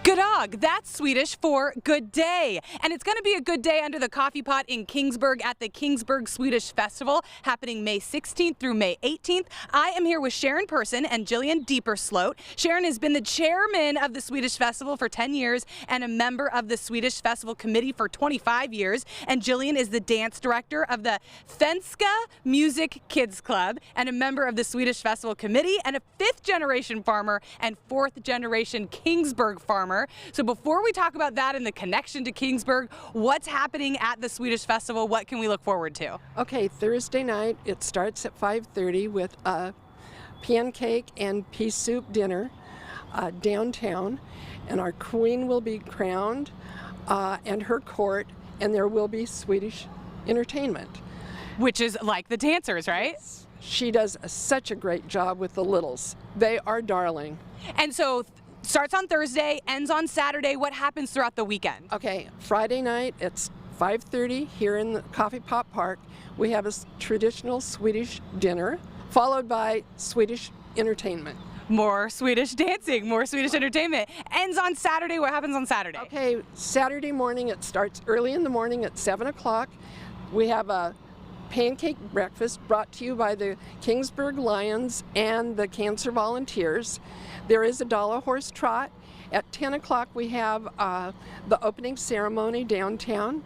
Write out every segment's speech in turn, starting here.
Goddag, that's Swedish for good day. And it's going to be a good day under the coffee pot in Kingsburg at the Kingsburg Swedish Festival happening May 16th through May 18th. I am here with Sharon Person and Jillian Deepersloot. Sharon has been the chairman of the Swedish Festival for 10 years and a member of the Swedish Festival Committee for 25 years. And Jillian is the dance director of the Svenska Music Kids Club and a member of the Swedish Festival Committee and a fifth-generation farmer and fourth-generation Kingsburg farmer. So before we talk about that and the connection to Kingsburg, what's happening at the Swedish Festival? What can we look forward to? Okay, Thursday night it starts at 5:30 with a pancake and pea soup dinner downtown, and our queen will be crowned and her court, and there will be Swedish entertainment. Which is like the dancers, right? Yes. She does such a great job with the littles. They are darling. And so starts on Thursday, ends on Saturday. What happens throughout the weekend? Okay, Friday night it's 5:30 here in the Coffee Pot Park. We have a traditional Swedish dinner followed by Swedish entertainment. More Swedish dancing, more Swedish entertainment. Ends on Saturday. What happens on Saturday? Okay, Saturday morning it starts early in the morning at 7 o'clock. We have a pancake breakfast brought to you by the Kingsburg Lions and the Cancer Volunteers. There is a dollar horse trot. At 10 o'clock we have the opening ceremony downtown,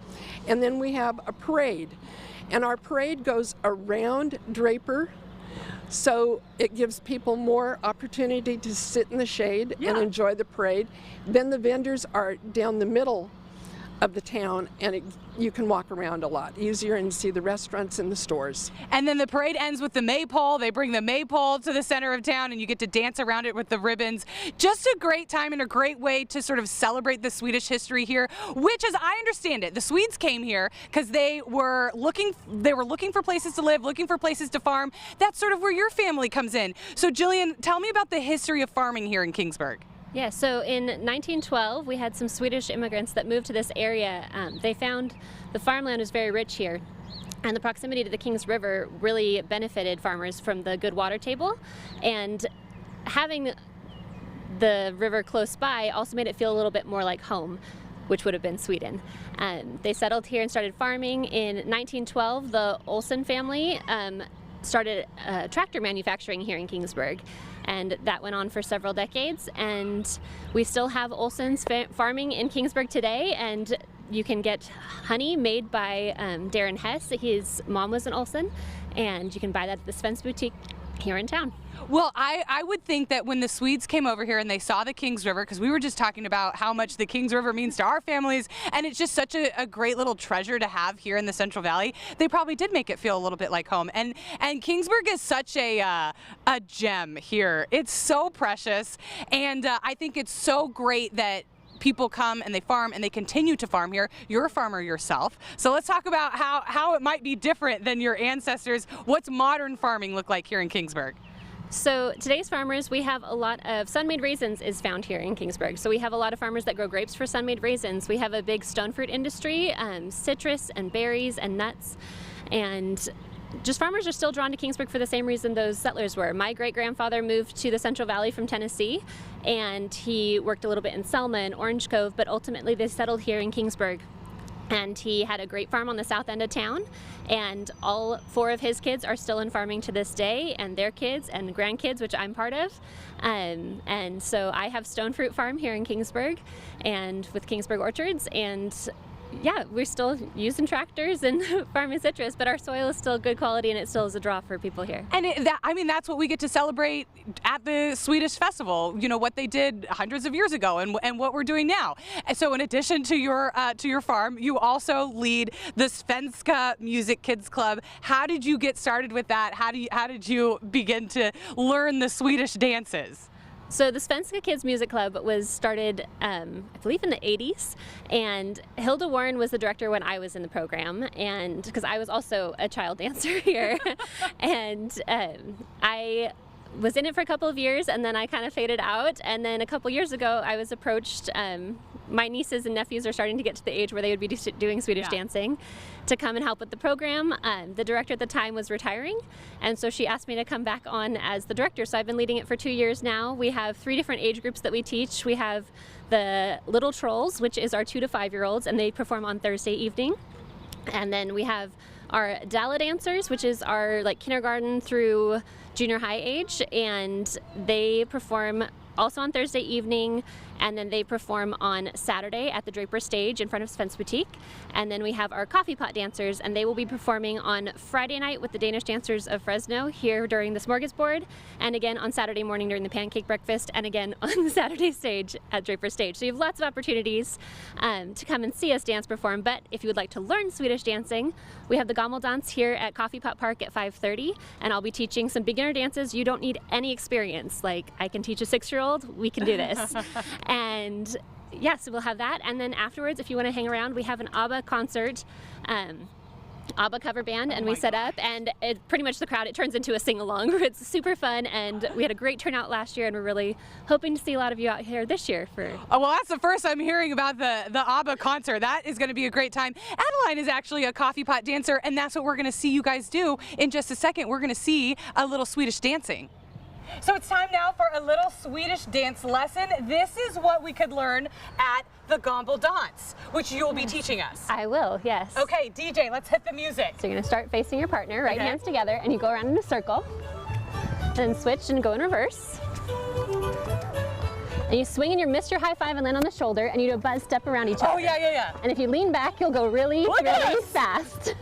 and then we have a parade. And our parade goes around Draper, so it gives people more opportunity to sit in the shade and enjoy the parade. Then the vendors are down the middle of the town, and you can walk around a lot easier and see the restaurants and the stores. And then the parade ends with the maypole. They bring the maypole to the center of town and you get to dance around it with the ribbons. Just a great time and a great way to sort of celebrate the Swedish history here, which, as I understand it, the Swedes came here because they were looking for places to live, looking for places to farm. That's sort of where your family comes in. So Jillian, tell me about the history of farming here in Kingsburg. Yeah, so in 1912, we had some Swedish immigrants that moved to this area. They found the farmland was very rich here, and the proximity to the Kings River really benefited farmers from the good water table, and having the river close by also made it feel a little bit more like home, which would have been Sweden. They settled here and started farming. In 1912, the Olsen family started tractor manufacturing here in Kingsburg, and that went on for several decades, and we still have Olsen's farming in Kingsburg today, and you can get honey made by Darren Hess. His mom was an Olsen, and you can buy that at the Svensk boutique here in town. Well, I would think that when the Swedes came over here and they saw the Kings River, because we were just talking about how much the Kings River means to our families, and it's just such a great little treasure to have here in the Central Valley, they probably did make it feel a little bit like home. And Kingsburg is such a gem here. It's so precious, and I think it's so great that people come and they farm and they continue to farm here. You're a farmer yourself. So let's talk about how it might be different than your ancestors. What's modern farming look like here in Kingsburg? So today's farmers, we have a lot of sun-made raisins is found here in Kingsburg. So we have a lot of farmers that grow grapes for sun-made raisins. We have a big stone fruit industry, citrus and berries and nuts, and just farmers are still drawn to Kingsburg for the same reason those settlers were. My great-grandfather moved to the Central Valley from Tennessee, and he worked a little bit in Selma and Orange Cove, but ultimately they settled here in Kingsburg. And he had a great farm on the south end of town, and all 4 of his kids are still in farming to this day, and their kids and grandkids, which I'm part of. And so I have Stone Fruit Farm here in Kingsburg, and with Kingsburg Orchards, and yeah, we're still using tractors and farming citrus, but our soil is still good quality and it still is a draw for people here. And that's what we get to celebrate at the Swedish Festival, you know, what they did hundreds of years ago and what we're doing now. And so in addition to your farm, you also lead the Svenska Music Kids Club. How did you get started with that? How did you begin to learn the Swedish dances? So the Svenska Kids Music Club was started, I believe, in the 80s, and Hilda Warren was the director when I was in the program, and because I was also a child dancer here, and I was in it for a couple of years, and then I kind of faded out. And then a couple years ago, I was approached. My nieces and nephews are starting to get to the age where they would be doing Swedish dancing, to come and help with the program. The director at the time was retiring, and so she asked me to come back on as the director. So I've been leading it for 2 years now. We have 3 different age groups that we teach. We have the Little Trolls, which is our 2 to 5-year-olds, and they perform on Thursday evening. And then we have our Dala dancers, which is our like kindergarten through junior high age, and they perform also on Thursday evening, and then they perform on Saturday at the Draper stage in front of Spence Boutique. And then we have our coffee pot dancers, and they will be performing on Friday night with the Danish Dancers of Fresno here during the smorgasbord, and again on Saturday morning during the pancake breakfast, and again on the Saturday stage at Draper stage. So you have lots of opportunities to come and see us dance perform. But if you would like to learn Swedish dancing, we have the Gammeldans here at Coffee Pot Park at 5:30, and I'll be teaching some beginner dances. You don't need any experience. Like, I can teach a 6-year-old, we can do this. And yes, we'll have that. And then afterwards, if you want to hang around, we have an ABBA concert, ABBA cover band, and we set up, and it pretty much the crowd, it turns into a sing-along. It's super fun, and we had a great turnout last year, and we're really hoping to see a lot of you out here this year for. Oh, well, that's the first I'm hearing about the ABBA concert. That is going to be a great time. Adeline is actually a coffee pot dancer, and that's what we're going to see you guys do in just a second. We're going to see a little Swedish dancing. So it's time now for a little Swedish dance lesson. This is what we could learn at the Gammeldans, which you will be teaching us. I will, yes. Okay, DJ, let's hit the music. So you're gonna start facing your partner, right hands together, and you go around in a circle, then switch and go in reverse. And you swing and you miss your high five and land on the shoulder, and you do a buzz step around each other. Oh, yeah. And if you lean back, you'll go really fast.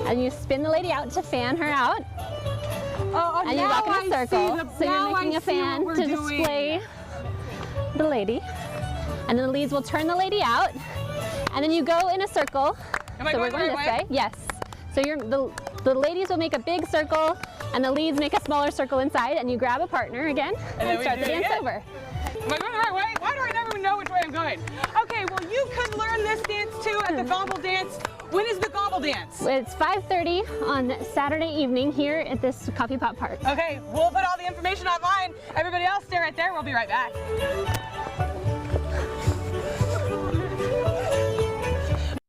And you spin the lady out to fan her out. Oh, and you walk in a circle, so you're making a fan to display the lady. And then the leads will turn the lady out, and then you go in a circle. Am I going we're going the right way? Yes. So the ladies will make a big circle, and the leads make a smaller circle inside, and you grab a partner again, and start the dance over. Am I going the right way? Why do I never know which way I'm going? Okay, well, you could learn this dance too at the Gammeldans. When is the Gammeldans? It's 5:30 on Saturday evening here at this Coffee Pot Park. Okay, we'll put all the information online. Everybody else stay right there. We'll be right back.